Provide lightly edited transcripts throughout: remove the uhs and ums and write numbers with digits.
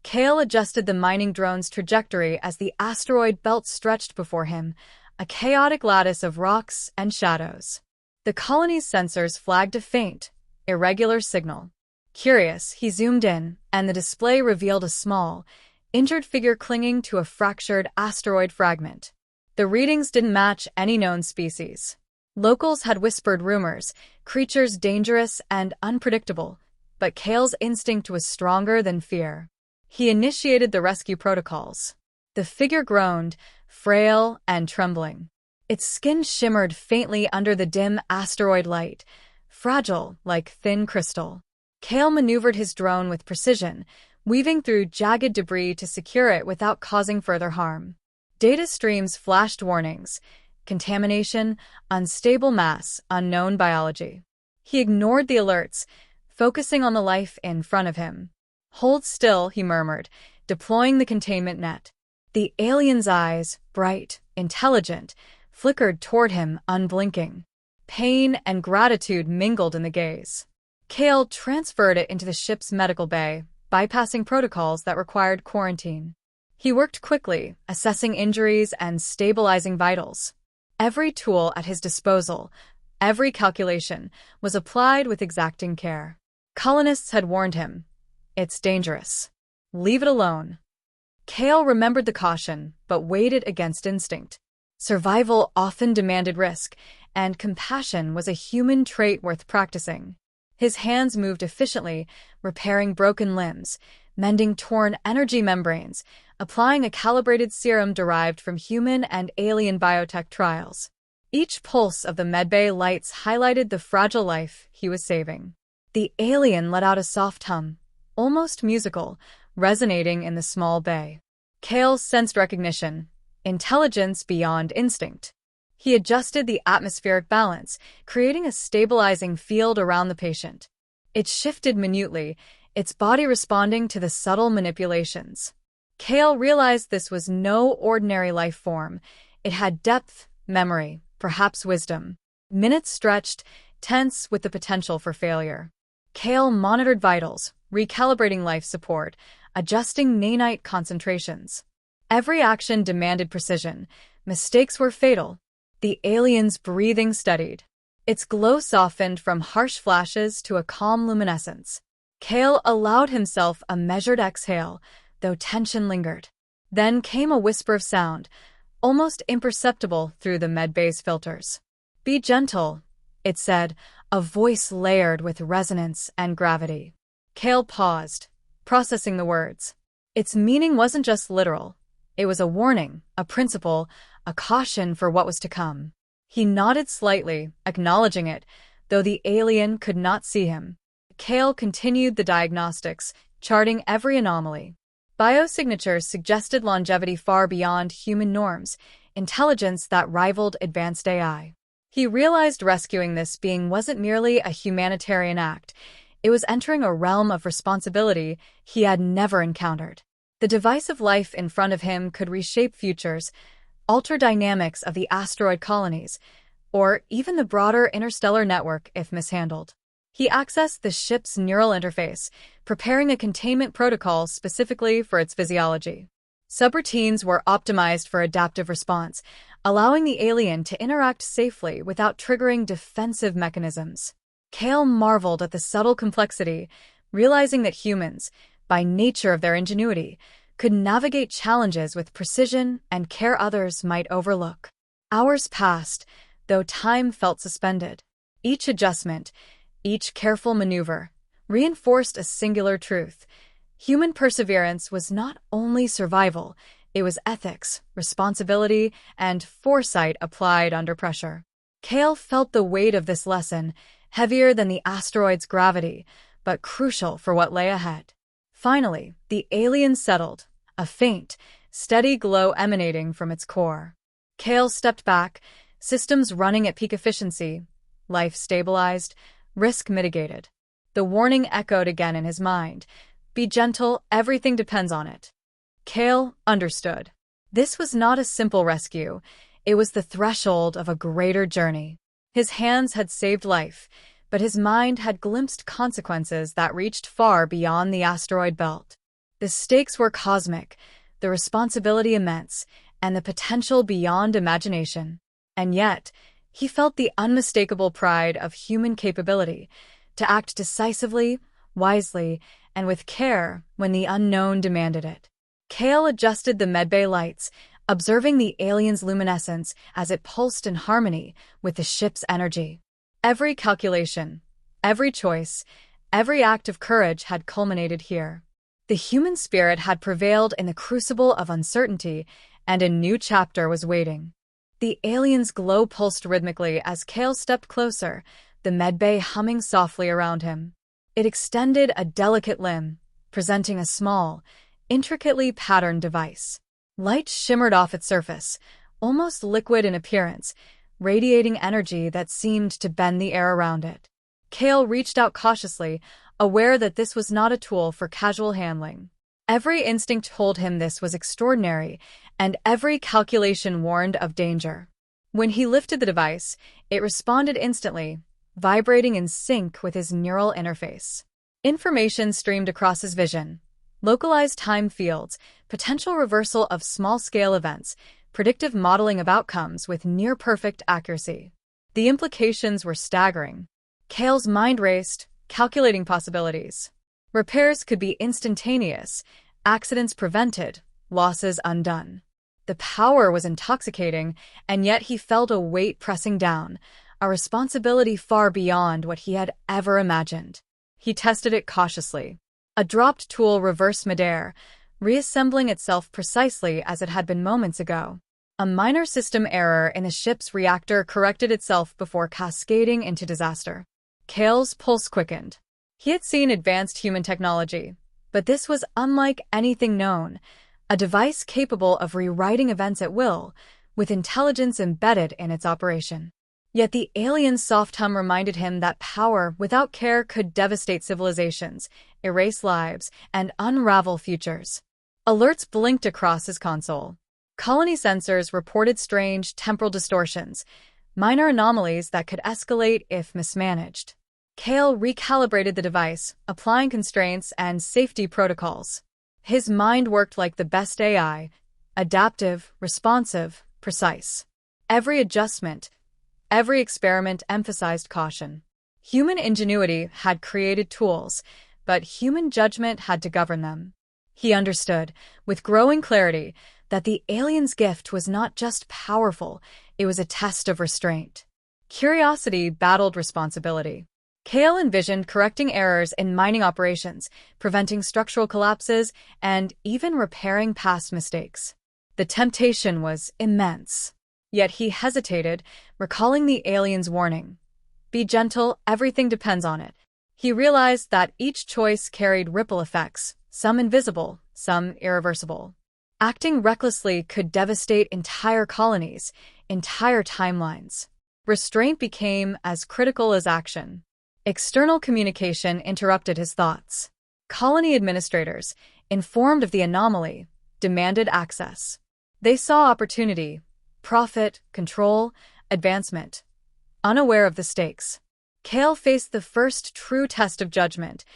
Kale adjusted the mining drone's trajectory as the asteroid belt stretched before him, a chaotic lattice of rocks and shadows. The colony's sensors flagged a faint, irregular signal. Curious, he zoomed in, and the display revealed a small, injured figure clinging to a fractured asteroid fragment. The readings didn't match any known species. Locals had whispered rumors, creatures dangerous and unpredictable, but Kale's instinct was stronger than fear. He initiated the rescue protocols. The figure groaned, frail and trembling. Its skin shimmered faintly under the dim asteroid light, fragile like thin crystal. Kale maneuvered his drone with precision, weaving through jagged debris to secure it without causing further harm. Data streams flashed warnings: contamination, unstable mass, unknown biology. He ignored the alerts, focusing on the life in front of him. "Hold still," he murmured, deploying the containment net. The alien's eyes, bright, intelligent, flickered toward him, unblinking. Pain and gratitude mingled in the gaze. Kale transferred it into the ship's medical bay, bypassing protocols that required quarantine. He worked quickly, assessing injuries and stabilizing vitals. Every tool at his disposal, every calculation, was applied with exacting care. Colonists had warned him, "It's dangerous. Leave it alone." Kale remembered the caution, but weighed it against instinct. Survival often demanded risk, and compassion was a human trait worth practicing. His hands moved efficiently, repairing broken limbs, mending torn energy membranes, applying a calibrated serum derived from human and alien biotech trials. Each pulse of the medbay lights highlighted the fragile life he was saving. The alien let out a soft hum, almost musical, resonating in the small bay. Kale sensed recognition, intelligence beyond instinct. He adjusted the atmospheric balance, creating a stabilizing field around the patient. It shifted minutely, its body responding to the subtle manipulations. Kale realized this was no ordinary life form. It had depth, memory, perhaps wisdom. Minutes stretched, tense with the potential for failure. Kale monitored vitals, recalibrating life support, adjusting nanite concentrations. Every action demanded precision. Mistakes were fatal. The alien's breathing steadied. Its glow softened from harsh flashes to a calm luminescence. Kale allowed himself a measured exhale, though tension lingered. Then came a whisper of sound, almost imperceptible through the medbay's filters. "Be gentle," it said, a voice layered with resonance and gravity. Kale paused, processing the words. Its meaning wasn't just literal. It was a warning, a principle, a caution for what was to come. He nodded slightly, acknowledging it, though the alien could not see him. Kale continued the diagnostics, charting every anomaly. Biosignatures suggested longevity far beyond human norms, intelligence that rivaled advanced AI. He realized rescuing this being wasn't merely a humanitarian act. It was entering a realm of responsibility he had never encountered. The device of life in front of him could reshape futures, alter dynamics of the asteroid colonies, or even the broader interstellar network if mishandled. He accessed the ship's neural interface, preparing a containment protocol specifically for its physiology. Subroutines were optimized for adaptive response, allowing the alien to interact safely without triggering defensive mechanisms. Kale marveled at the subtle complexity, realizing that humans, by nature of their ingenuity, could navigate challenges with precision and care others might overlook. Hours passed, though time felt suspended. Each adjustment, each careful maneuver, reinforced a singular truth. Human perseverance was not only survival, it was ethics, responsibility, and foresight applied under pressure. Kale felt the weight of this lesson, heavier than the asteroid's gravity, but crucial for what lay ahead. Finally, the alien settled, a faint, steady glow emanating from its core. Kale stepped back, systems running at peak efficiency, life stabilized, risk mitigated. The warning echoed again in his mind. "Be gentle, everything depends on it." Kale understood. This was not a simple rescue. It was the threshold of a greater journey. His hands had saved life, but his mind had glimpsed consequences that reached far beyond the asteroid belt. The stakes were cosmic, the responsibility immense, and the potential beyond imagination. And yet, he felt the unmistakable pride of human capability to act decisively, wisely, and with care when the unknown demanded it. Kale adjusted the medbay lights, observing the alien's luminescence as it pulsed in harmony with the ship's energy. Every calculation, every choice, every act of courage had culminated here. The human spirit had prevailed in the crucible of uncertainty, and a new chapter was waiting. The alien's glow pulsed rhythmically as Kale stepped closer, the medbay humming softly around him. It extended a delicate limb, presenting a small, intricately patterned device. Light shimmered off its surface, almost liquid in appearance, radiating energy that seemed to bend the air around it. Kale reached out cautiously, aware that this was not a tool for casual handling. Every instinct told him this was extraordinary, and every calculation warned of danger. When he lifted the device, it responded instantly, vibrating in sync with his neural interface. Information streamed across his vision. Localized time fields, potential reversal of small-scale events, predictive modeling of outcomes with near-perfect accuracy. The implications were staggering. Kale's mind raced, calculating possibilities. Repairs could be instantaneous, accidents prevented, losses undone. The power was intoxicating, and yet he felt a weight pressing down, a responsibility far beyond what he had ever imagined. He tested it cautiously. A dropped tool reversed midair, reassembling itself precisely as it had been moments ago. A minor system error in the ship's reactor corrected itself before cascading into disaster. Kale's pulse quickened. He had seen advanced human technology, but this was unlike anything known, a device capable of rewriting events at will, with intelligence embedded in its operation. Yet the alien's soft hum reminded him that power without care could devastate civilizations, erase lives, and unravel futures. Alerts blinked across his console. Colony sensors reported strange temporal distortions, minor anomalies that could escalate if mismanaged. Kale recalibrated the device, applying constraints and safety protocols. His mind worked like the best AI, adaptive, responsive, precise. Every adjustment, every experiment emphasized caution. Human ingenuity had created tools, but human judgment had to govern them. He understood, with growing clarity, that the alien's gift was not just powerful, it was a test of restraint. Curiosity battled responsibility. Kale envisioned correcting errors in mining operations, preventing structural collapses, and even repairing past mistakes. The temptation was immense. Yet he hesitated, recalling the alien's warning. Be gentle, everything depends on it. He realized that each choice carried ripple effects, some invisible, some irreversible. Acting recklessly could devastate entire colonies, entire timelines. Restraint became as critical as action. External communication interrupted his thoughts. Colony administrators, informed of the anomaly, demanded access. They saw opportunity, profit, control, advancement. Unaware of the stakes, Kale faced the first true test of judgment: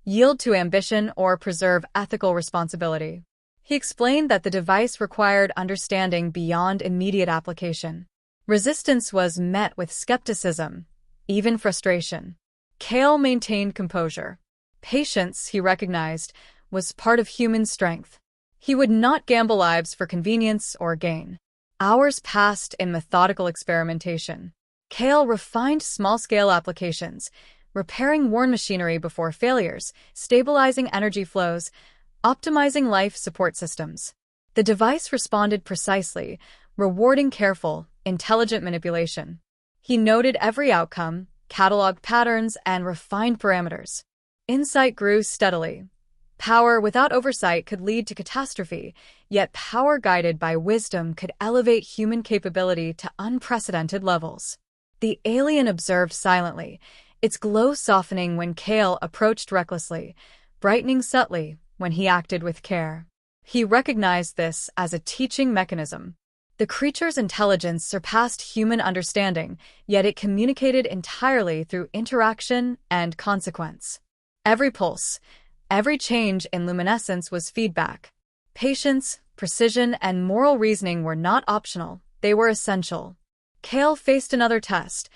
yield to ambition or preserve ethical responsibility. He explained that the device required understanding beyond immediate application. Resistance was met with skepticism, even frustration. Kale maintained composure. Patience, he recognized, was part of human strength. He would not gamble lives for convenience or gain. Hours passed in methodical experimentation. Kale refined small-scale applications, repairing worn machinery before failures, stabilizing energy flows, optimizing life support systems. The device responded precisely, rewarding careful, intelligent manipulation. He noted every outcome, cataloged patterns, and refined parameters. Insight grew steadily. Power without oversight could lead to catastrophe, yet power guided by wisdom could elevate human capability to unprecedented levels. The alien observed silently, its glow softening when Kale approached recklessly, brightening subtly when he acted with care. He recognized this as a teaching mechanism. The creature's intelligence surpassed human understanding, yet it communicated entirely through interaction and consequence. Every pulse, Every change in luminescence was feedback. Patience, precision, and moral reasoning were not optional, they were essential. Kale faced another test.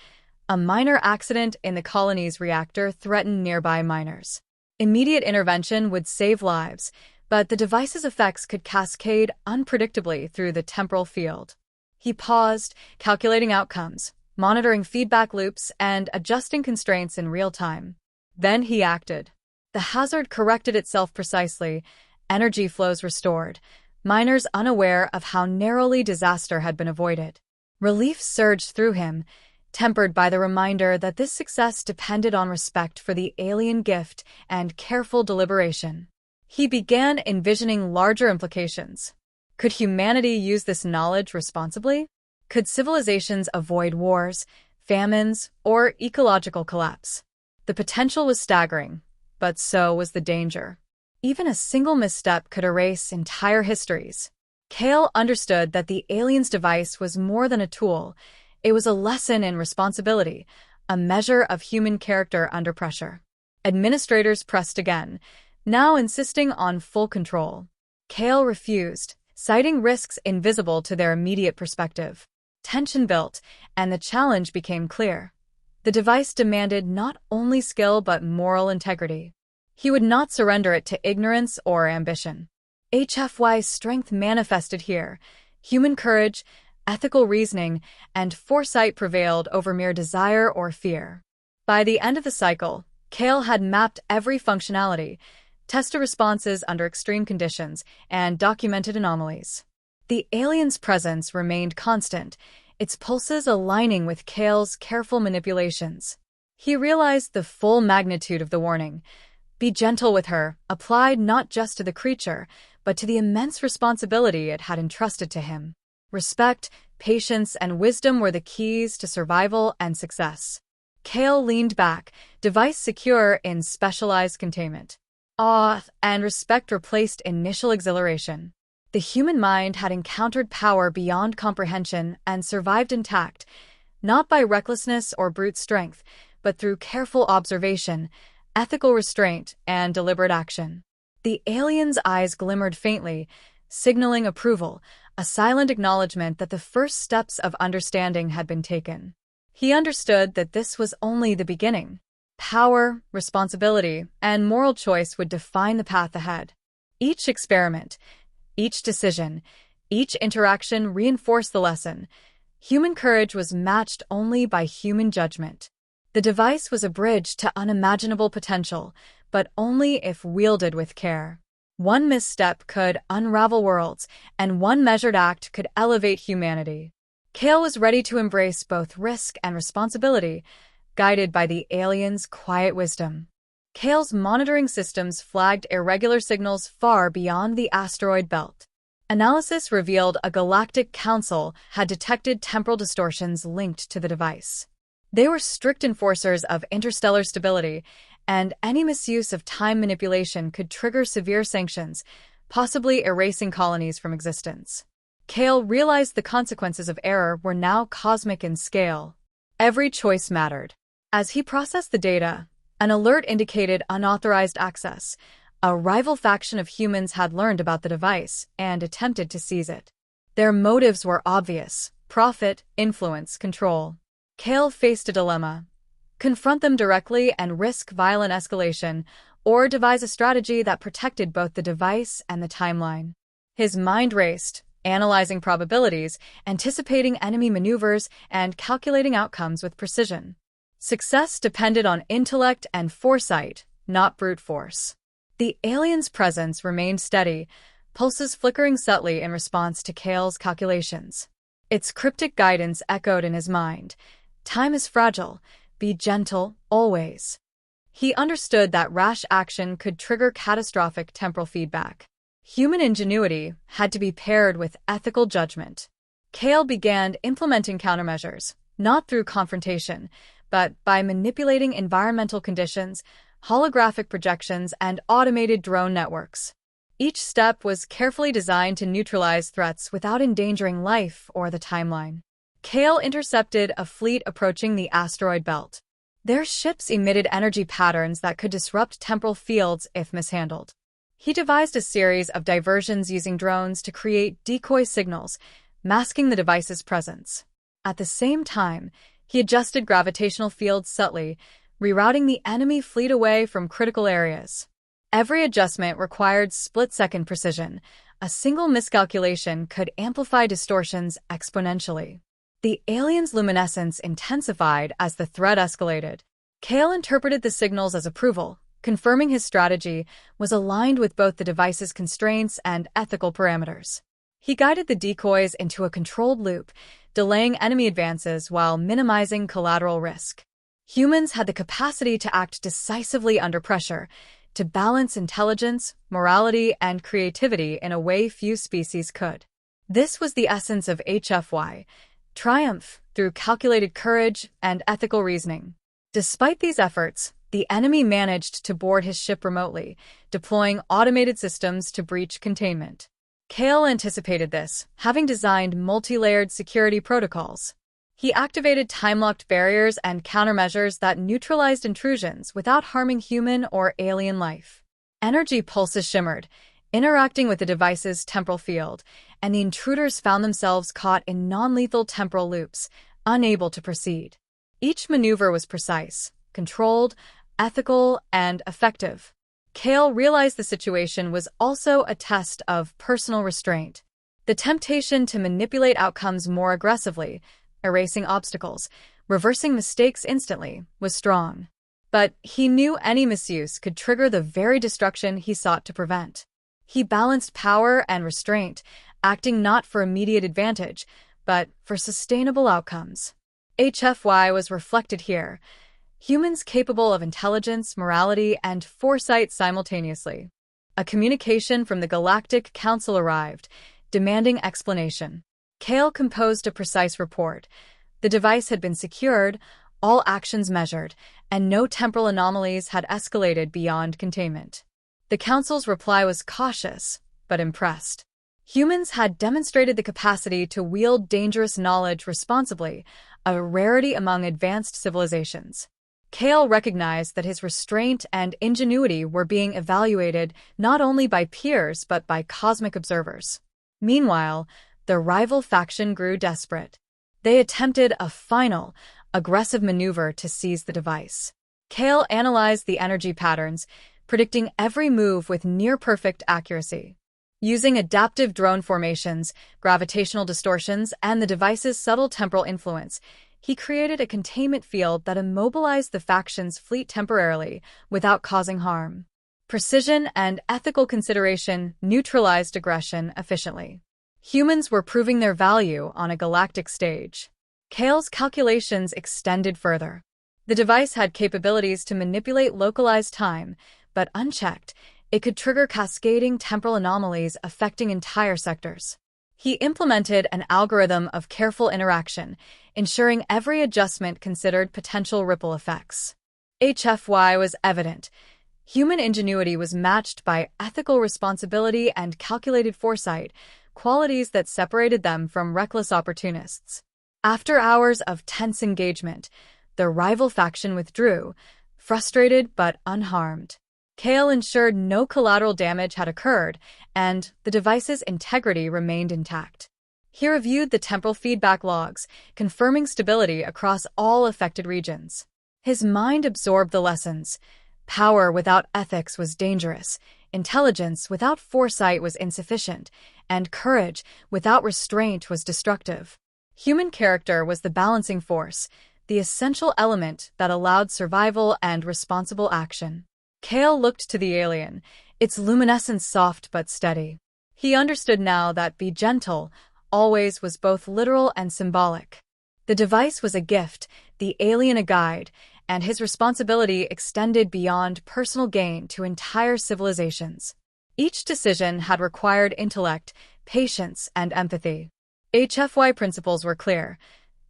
A minor accident in the colony's reactor threatened nearby miners. Immediate intervention would save lives, but the device's effects could cascade unpredictably through the temporal field. He paused, calculating outcomes, monitoring feedback loops, and adjusting constraints in real time. Then he acted. The hazard corrected itself precisely, energy flows restored, miners unaware of how narrowly disaster had been avoided. Relief surged through him, tempered by the reminder that this success depended on respect for the alien gift and careful deliberation. He began envisioning larger implications. Could humanity use this knowledge responsibly? Could civilizations avoid wars, famines, or ecological collapse? The potential was staggering, but so was the danger. Even a single misstep could erase entire histories. Kale understood that the alien's device was more than a tool. It was a lesson in responsibility, a measure of human character under pressure. Administrators pressed again, now insisting on full control. Kale refused, citing risks invisible to their immediate perspective. Tension built, and the challenge became clear. The device demanded not only skill but moral integrity. He would not surrender it to ignorance or ambition. HFY's strength manifested here. Human courage, ethical reasoning, and foresight prevailed over mere desire or fear. By the end of the cycle, Kale had mapped every functionality, tested responses under extreme conditions, and documented anomalies. The alien's presence remained constant, its pulses aligning with Kale's careful manipulations. He realized the full magnitude of the warning. Be gentle with her, applied not just to the creature, but to the immense responsibility it had entrusted to him. Respect, patience, and wisdom were the keys to survival and success. Kale leaned back, device secure in specialized containment. Awe and respect replaced initial exhilaration. The human mind had encountered power beyond comprehension and survived intact, not by recklessness or brute strength, but through careful observation, ethical restraint, and deliberate action. The alien's eyes glimmered faintly, signaling approval, a silent acknowledgement that the first steps of understanding had been taken. He understood that this was only the beginning. Power, responsibility, and moral choice would define the path ahead. Each experiment, each decision, each interaction reinforced the lesson. Human courage was matched only by human judgment. The device was a bridge to unimaginable potential, but only if wielded with care. One misstep could unravel worlds, and one measured act could elevate humanity. Kale was ready to embrace both risk and responsibility, guided by the alien's quiet wisdom. Kale's monitoring systems flagged irregular signals far beyond the asteroid belt. Analysis revealed a galactic council had detected temporal distortions linked to the device. They were strict enforcers of interstellar stability, and any misuse of time manipulation could trigger severe sanctions, possibly erasing colonies from existence. Kale realized the consequences of error were now cosmic in scale. Every choice mattered. As he processed the data, an alert indicated unauthorized access. A rival faction of humans had learned about the device and attempted to seize it. Their motives were obvious: profit, influence, control. Kale faced a dilemma: confront them directly and risk violent escalation, or devise a strategy that protected both the device and the timeline. His mind raced, analyzing probabilities, anticipating enemy maneuvers, and calculating outcomes with precision. Success depended on intellect and foresight, not brute force. The alien's presence remained steady, pulses flickering subtly in response to Kale's calculations. Its cryptic guidance echoed in his mind. Time is fragile. Be gentle, always. He understood that rash action could trigger catastrophic temporal feedback. Human ingenuity had to be paired with ethical judgment. Kale began implementing countermeasures, not through confrontation, but by manipulating environmental conditions, holographic projections, and automated drone networks. Each step was carefully designed to neutralize threats without endangering life or the timeline. Kale intercepted a fleet approaching the asteroid belt. Their ships emitted energy patterns that could disrupt temporal fields if mishandled. He devised a series of diversions using drones to create decoy signals, masking the device's presence. At the same time, he adjusted gravitational fields subtly, rerouting the enemy fleet away from critical areas. Every adjustment required split-second precision. A single miscalculation could amplify distortions exponentially. The alien's luminescence intensified as the threat escalated. Kale interpreted the signals as approval, confirming his strategy was aligned with both the device's constraints and ethical parameters. He guided the decoys into a controlled loop, delaying enemy advances while minimizing collateral risk. Humans had the capacity to act decisively under pressure, to balance intelligence, morality, and creativity in a way few species could. This was the essence of HFY, triumph through calculated courage and ethical reasoning. Despite these efforts, the enemy managed to board his ship remotely, deploying automated systems to breach containment. Kale anticipated this, having designed multi-layered security protocols. He activated time-locked barriers and countermeasures that neutralized intrusions without harming human or alien life. Energy pulses shimmered, interacting with the device's temporal field, and the intruders found themselves caught in non-lethal temporal loops, unable to proceed. Each maneuver was precise, controlled, ethical, and effective. Kale realized the situation was also a test of personal restraint. The temptation to manipulate outcomes more aggressively, erasing obstacles, reversing mistakes instantly, was strong. But he knew any misuse could trigger the very destruction he sought to prevent. He balanced power and restraint, acting not for immediate advantage, but for sustainable outcomes. HFY was reflected here. Humans capable of intelligence, morality, and foresight simultaneously. A communication from the Galactic Council arrived, demanding explanation. Kale composed a precise report. The device had been secured, all actions measured, and no temporal anomalies had escalated beyond containment. The Council's reply was cautious, but impressed. Humans had demonstrated the capacity to wield dangerous knowledge responsibly, a rarity among advanced civilizations. Kale recognized that his restraint and ingenuity were being evaluated not only by peers but by cosmic observers. Meanwhile, the rival faction grew desperate. They attempted a final, aggressive maneuver to seize the device. Kale analyzed the energy patterns, predicting every move with near-perfect accuracy. Using adaptive drone formations, gravitational distortions, and the device's subtle temporal influence, he created a containment field that immobilized the faction's fleet temporarily without causing harm. Precision and ethical consideration neutralized aggression efficiently. Humans were proving their value on a galactic stage. Kale's calculations extended further. The device had capabilities to manipulate localized time, but unchecked, it could trigger cascading temporal anomalies affecting entire sectors. He implemented an algorithm of careful interaction, ensuring every adjustment considered potential ripple effects. HFY was evident. Human ingenuity was matched by ethical responsibility and calculated foresight, qualities that separated them from reckless opportunists. After hours of tense engagement, the rival faction withdrew, frustrated but unharmed. Kale ensured no collateral damage had occurred, and the device's integrity remained intact. He reviewed the temporal feedback logs, confirming stability across all affected regions. His mind absorbed the lessons. Power without ethics was dangerous, intelligence without foresight was insufficient, and courage without restraint was destructive. Human character was the balancing force, the essential element that allowed survival and responsible action. Kale looked to the alien, its luminescence soft but steady. He understood now that be gentle always was both literal and symbolic. The device was a gift, the alien a guide, and his responsibility extended beyond personal gain to entire civilizations. Each decision had required intellect, patience, and empathy. HFY principles were clear.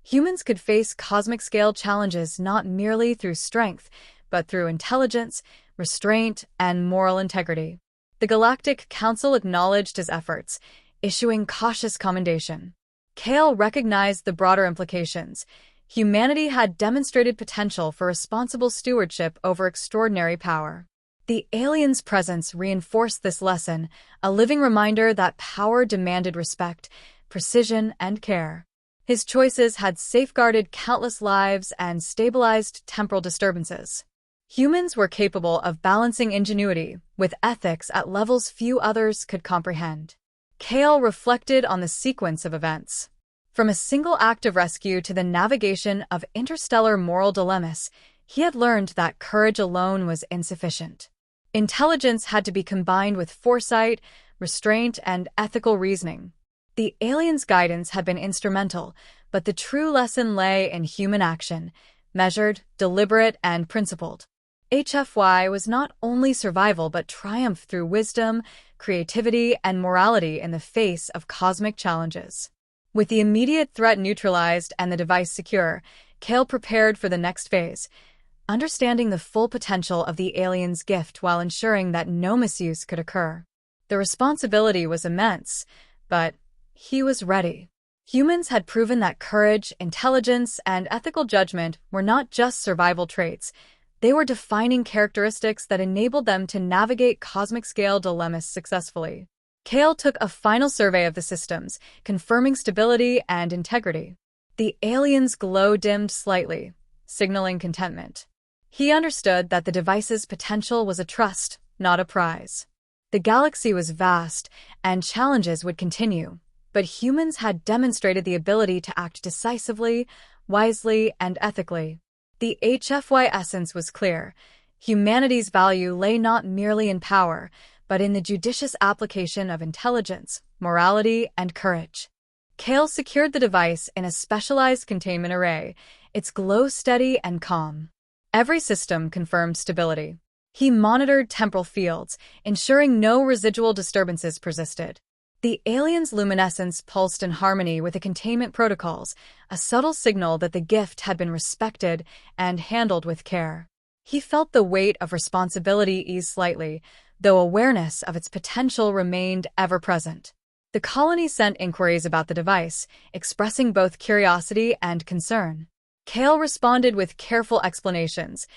Humans could face cosmic-scale challenges not merely through strength, but through intelligence, restraint, and moral integrity. The Galactic Council acknowledged his efforts, issuing cautious commendation. Kale recognized the broader implications. humanity had demonstrated potential for responsible stewardship over extraordinary power. The aliens' presence reinforced this lesson, a living reminder that power demanded respect, precision, and care. His choices had safeguarded countless lives and stabilized temporal disturbances. Humans were capable of balancing ingenuity with ethics at levels few others could comprehend. Kale reflected on the sequence of events. From a single act of rescue to the navigation of interstellar moral dilemmas, he had learned that courage alone was insufficient. Intelligence had to be combined with foresight, restraint, and ethical reasoning. The aliens' guidance had been instrumental, but the true lesson lay in human action, measured, deliberate, and principled. HFY was not only survival but triumph through wisdom, creativity, and morality in the face of cosmic challenges. With the immediate threat neutralized and the device secure, Kale prepared for the next phase, understanding the full potential of the alien's gift while ensuring that no misuse could occur. The responsibility was immense, but he was ready. Humans had proven that courage, intelligence, and ethical judgment were not just survival traits. They were defining characteristics that enabled them to navigate cosmic-scale dilemmas successfully. Kale took a final survey of the systems, confirming stability and integrity. The alien's glow dimmed slightly, signaling contentment. He understood that the device's potential was a trust, not a prize. The galaxy was vast, and challenges would continue, but humans had demonstrated the ability to act decisively, wisely, and ethically. The HFY essence was clear. Humanity's value lay not merely in power, but in the judicious application of intelligence, morality, and courage. Kale secured the device in a specialized containment array, its glow steady and calm. Every system confirmed stability. He monitored temporal fields, ensuring no residual disturbances persisted. The alien's luminescence pulsed in harmony with the containment protocols, a subtle signal that the gift had been respected and handled with care. He felt the weight of responsibility ease slightly, though awareness of its potential remained ever present. The colony sent inquiries about the device, expressing both curiosity and concern. Kale responded with careful explanations,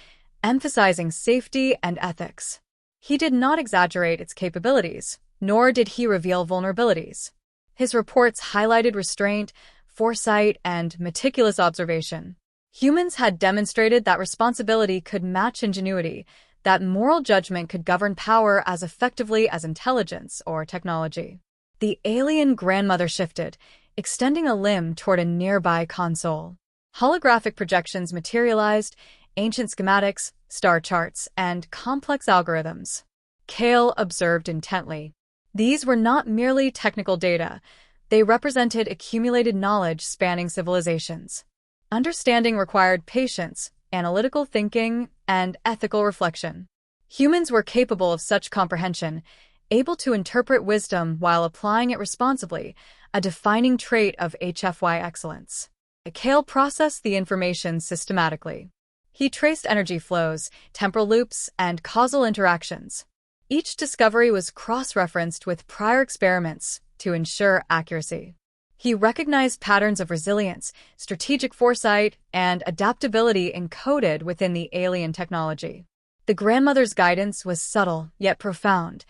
emphasizing safety and ethics. He did not exaggerate its capabilities, nor did he reveal vulnerabilities. His reports highlighted restraint, foresight, and meticulous observation. Humans had demonstrated that responsibility could match ingenuity, that moral judgment could govern power as effectively as intelligence or technology. The alien grandmother shifted, extending a limb toward a nearby console. Holographic projections materialized, ancient schematics, star charts, and complex algorithms. Kale observed intently. These were not merely technical data. They represented accumulated knowledge spanning civilizations. Understanding required patience, analytical thinking, and ethical reflection. Humans were capable of such comprehension, able to interpret wisdom while applying it responsibly, a defining trait of HFY excellence. Kale processed the information systematically. He traced energy flows, temporal loops, and causal interactions. Each discovery was cross-referenced with prior experiments to ensure accuracy. He recognized patterns of resilience, strategic foresight, and adaptability encoded within the alien technology. The grandmother's guidance was subtle yet profound.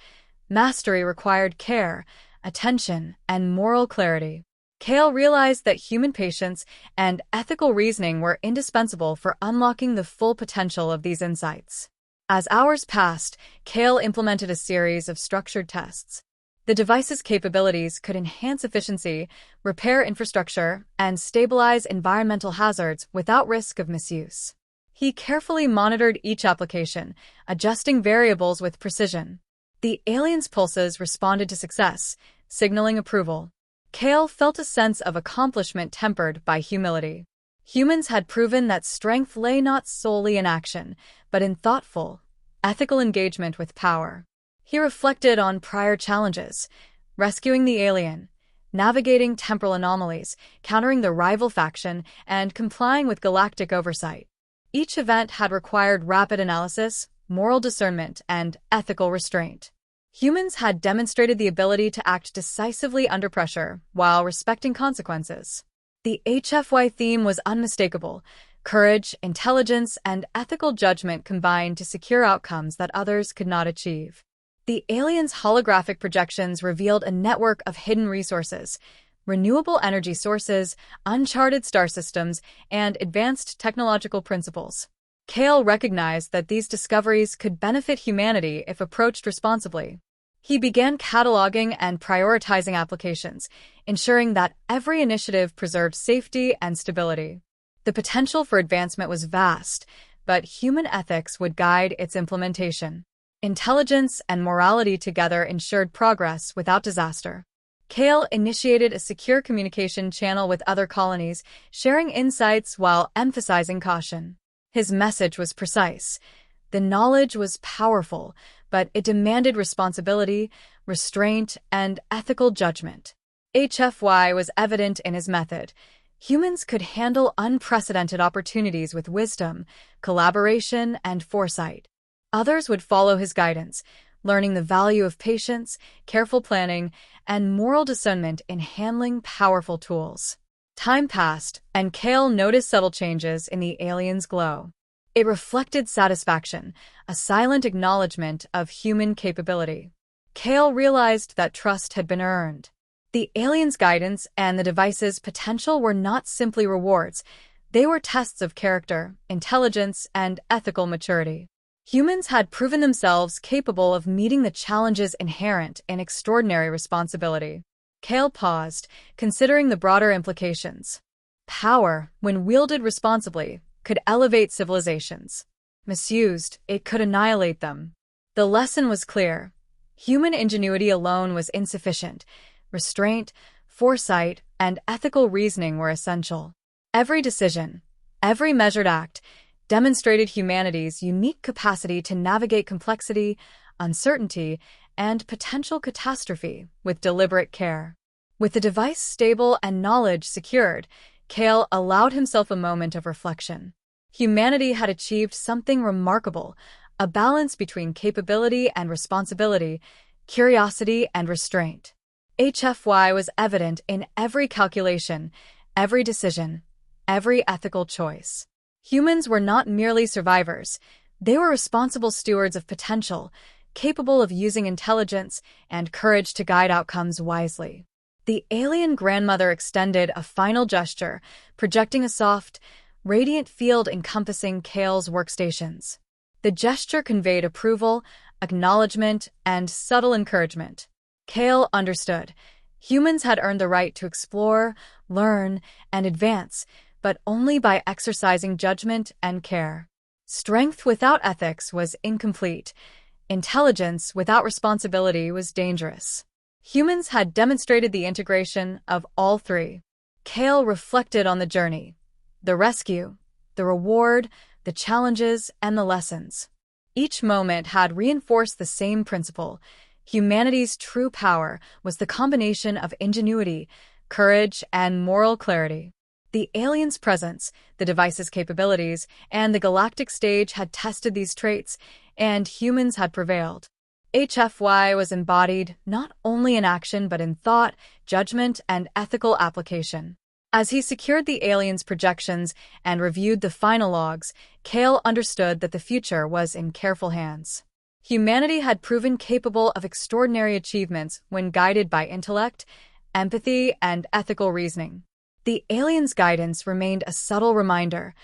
Mastery required care, attention, and moral clarity. Kale realized that human patience and ethical reasoning were indispensable for unlocking the full potential of these insights. As hours passed, Kale implemented a series of structured tests. The device's capabilities could enhance efficiency, repair infrastructure, and stabilize environmental hazards without risk of misuse. He carefully monitored each application, adjusting variables with precision. The alien's pulses responded to success, signaling approval. Kale felt a sense of accomplishment tempered by humility. Humans had proven that strength lay not solely in action, but in thoughtful, ethical engagement with power. He reflected on prior challenges, rescuing the alien, navigating temporal anomalies, countering the rival faction, and complying with galactic oversight. Each event had required rapid analysis, moral discernment, and ethical restraint. Humans had demonstrated the ability to act decisively under pressure while respecting consequences. The HFY theme was unmistakable. Courage, intelligence, and ethical judgment combined to secure outcomes that others could not achieve. The aliens' holographic projections revealed a network of hidden resources, renewable energy sources, uncharted star systems, and advanced technological principles. Kale recognized that these discoveries could benefit humanity if approached responsibly. He began cataloging and prioritizing applications, ensuring that every initiative preserved safety and stability. The potential for advancement was vast, but human ethics would guide its implementation. Intelligence and morality together ensured progress without disaster. Kale initiated a secure communication channel with other colonies, sharing insights while emphasizing caution. His message was precise. The knowledge was powerful, but it demanded responsibility, restraint, and ethical judgment. HFY was evident in his method. Humans could handle unprecedented opportunities with wisdom, collaboration, and foresight. Others would follow his guidance, learning the value of patience, careful planning, and moral discernment in handling powerful tools. Time passed, and Kale noticed subtle changes in the alien's glow. It reflected satisfaction, a silent acknowledgement of human capability. Kale realized that trust had been earned. The alien's guidance and the device's potential were not simply rewards. They were tests of character, intelligence, and ethical maturity. Humans had proven themselves capable of meeting the challenges inherent in extraordinary responsibility. Kale paused, considering the broader implications. Power, when wielded responsibly, could elevate civilizations. Misused, it could annihilate them. The lesson was clear. Human ingenuity alone was insufficient. Restraint, foresight, and ethical reasoning were essential. Every decision, every measured act, demonstrated humanity's unique capacity to navigate complexity, uncertainty, and potential catastrophe with deliberate care. With the device stable and knowledge secured, Kale allowed himself a moment of reflection. Humanity had achieved something remarkable, a balance between capability and responsibility, curiosity and restraint. HFY was evident in every calculation, every decision, every ethical choice. Humans were not merely survivors. They were responsible stewards of potential, capable of using intelligence and courage to guide outcomes wisely. The alien grandmother extended a final gesture, projecting a soft, radiant field encompassing Kale's workstations. The gesture conveyed approval, acknowledgement, and subtle encouragement. Kale understood. Humans had earned the right to explore, learn, and advance, but only by exercising judgment and care. Strength without ethics was incomplete. Intelligence without responsibility was dangerous. Humans had demonstrated the integration of all three. Kale reflected on the journey, the rescue, the reward, the challenges, and the lessons. Each moment had reinforced the same principle. Humanity's true power was the combination of ingenuity, courage, and moral clarity. The alien's presence, the device's capabilities, and the galactic stage had tested these traits, and humans had prevailed. HFY was embodied not only in action but in thought, judgment, and ethical application. As he secured the alien's projections and reviewed the final logs, Kale understood that the future was in careful hands. Humanity had proven capable of extraordinary achievements when guided by intellect, empathy, and ethical reasoning. The alien's guidance remained a subtle reminder.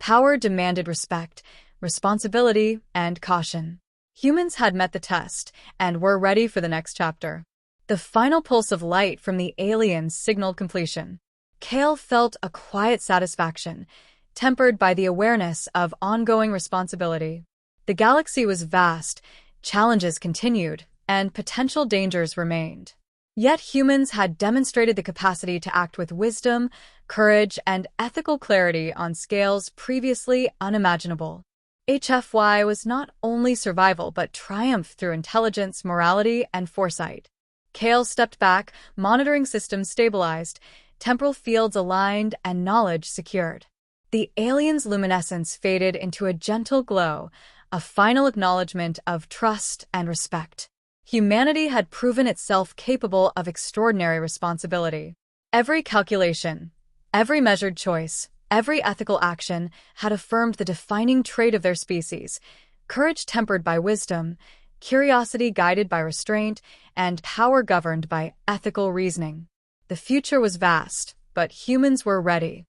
Power demanded respect, responsibility, and caution. Humans had met the test and were ready for the next chapter. The final pulse of light from the aliens signaled completion. Kale felt a quiet satisfaction, tempered by the awareness of ongoing responsibility. The galaxy was vast, challenges continued, and potential dangers remained. Yet humans had demonstrated the capacity to act with wisdom, courage, and ethical clarity on scales previously unimaginable. HFY was not only survival but triumph through intelligence, morality, and foresight. Kale stepped back, monitoring systems stabilized, temporal fields aligned, and knowledge secured. The alien's luminescence faded into a gentle glow, a final acknowledgement of trust and respect. Humanity had proven itself capable of extraordinary responsibility. Every calculation, Every measured choice, every ethical action had affirmed the defining trait of their species: courage tempered by wisdom, curiosity guided by restraint, and power governed by ethical reasoning. The future was vast, but humans were ready.